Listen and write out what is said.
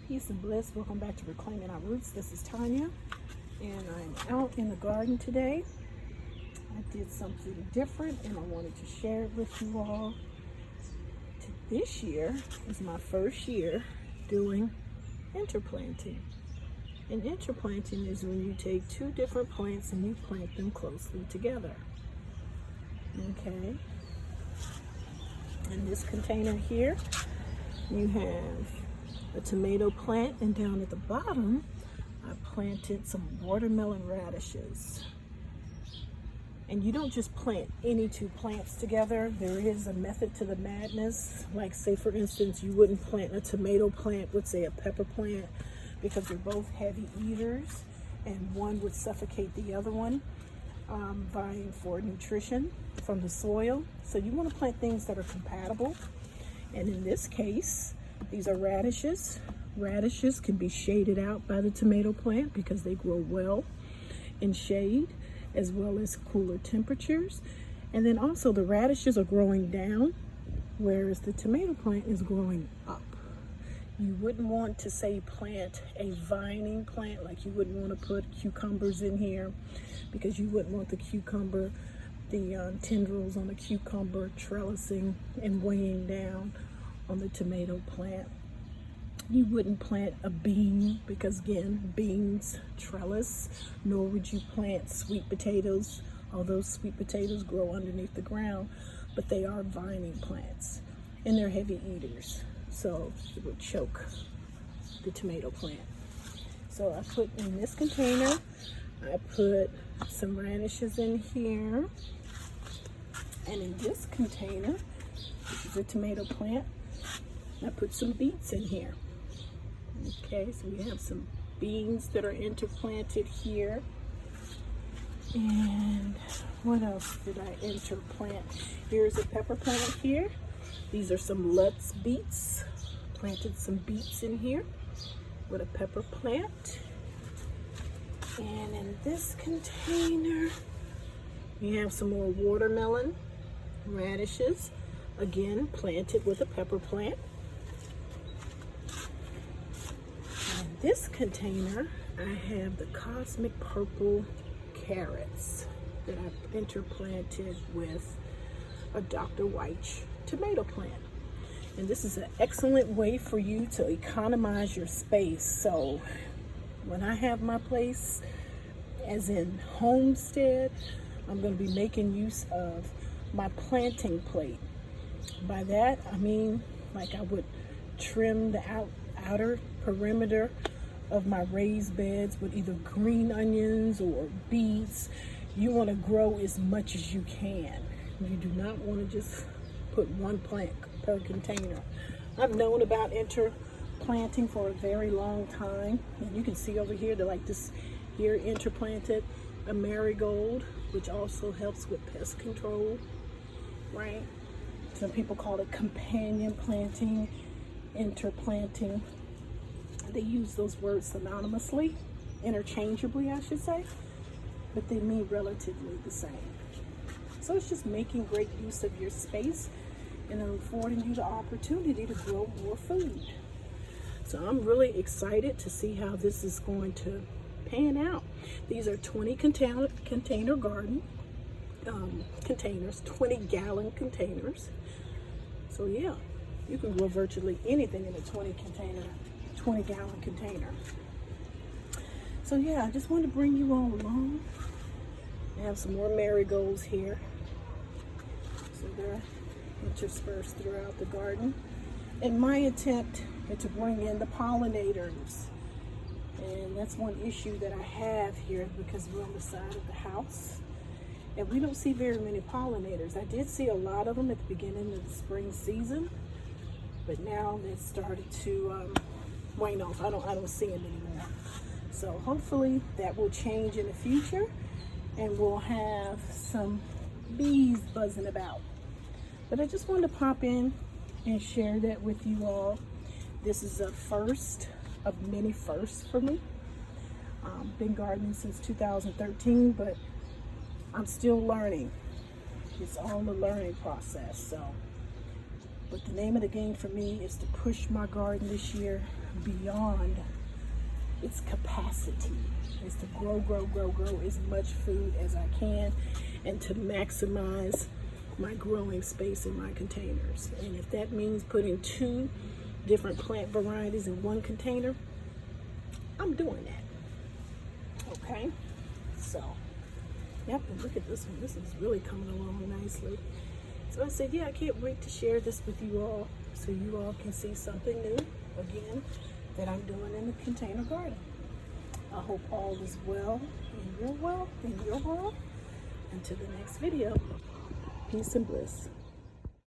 Peace and bliss. Welcome back to Reclaiming Our Roots. This is Tanya, and I'm out in the garden today. I did something different, and I wanted to share it with you all. This year is my first year doing interplanting. And interplanting is when you take two different plants and you plant them closely together. Okay. In this container here, you have a tomato plant, and down at the bottom I planted some watermelon radishes. And you don't just plant any two plants together. There is a method to the madness. Like, say for instance, you wouldn't plant a tomato plant with, say, a pepper plant, because they're both heavy eaters and one would suffocate the other one, vying for nutrition from the soil. So you want to plant things that are compatible. And in this case, these are radishes. Radishes can be shaded out by the tomato plant because they grow well in shade, as well as cooler temperatures. And then also the radishes are growing down, whereas the tomato plant is growing up. You wouldn't want to, say, plant a vining plant, like you wouldn't want to put cucumbers in here, because you wouldn't want the cucumber, the tendrils on the cucumber trellising and weighing down on the tomato plant. You wouldn't plant a bean, because again, beans trellis, nor would you plant sweet potatoes, although sweet potatoes grow underneath the ground, but they are vining plants and they're heavy eaters, so it would choke the tomato plant. So I put in this container, I put some radishes in here, and in this container, which is a tomato plant, I put some beets in here. Okay, so we have some beans that are interplanted here. And what else did I interplant? Here's a pepper plant here. These are some Lutz beets. Planted some beets in here with a pepper plant. And in this container, we have some more watermelon radishes, again planted with a pepper plant. This container, I have the cosmic purple carrots that I've interplanted with a Dr. White tomato plant. And this is an excellent way for you to economize your space. So when I have my place, as in homestead, I'm going to be making use of my planting plate. By that, I mean, like, I would trim the outer perimeter of my raised beds with either green onions or beets. You want to grow as much as you can. You do not want to just put one plant per container. I've known about interplanting for a very long time, and you can see over here that, like, this here interplanted a marigold, which also helps with pest control, right? Some people call it companion planting, interplanting. They use those words synonymously, interchangeably, I should say, but they mean relatively the same. So it's just making great use of your space and affording you the opportunity to grow more food. So I'm really excited to see how this is going to pan out. These are 20 container garden containers, 20-gallon containers. So yeah, you can grow virtually anything in a 20-gallon container. So yeah, I just wanted to bring you all along. I have some more marigolds here, so they're interspersed throughout the garden. And my attempt is to bring in the pollinators, and that's one issue that I have here, because we're on the side of the house and we don't see very many pollinators. I did see a lot of them at the beginning of the spring season, but now they've started to wane off. I don't see them anymore. So hopefully that will change in the future, and we'll have some bees buzzing about. But I just wanted to pop in and share that with you all. This is a first of many firsts for me. Been gardening since 2013, but I'm still learning. It's all a learning process. So But the name of the game for me is to push my garden this year beyond its capacity. Is to grow as much food as I can, and to maximize my growing space in my containers. And if that means putting 2 different plant varieties in one container, I'm doing that. Okay, so yep, and look at this one. This is really coming along nicely. So I said, yeah, I can't wait to share this with you all, so you all can see something new again that I'm doing in the container garden. I hope all is well in your world. Until the next video, peace and bliss.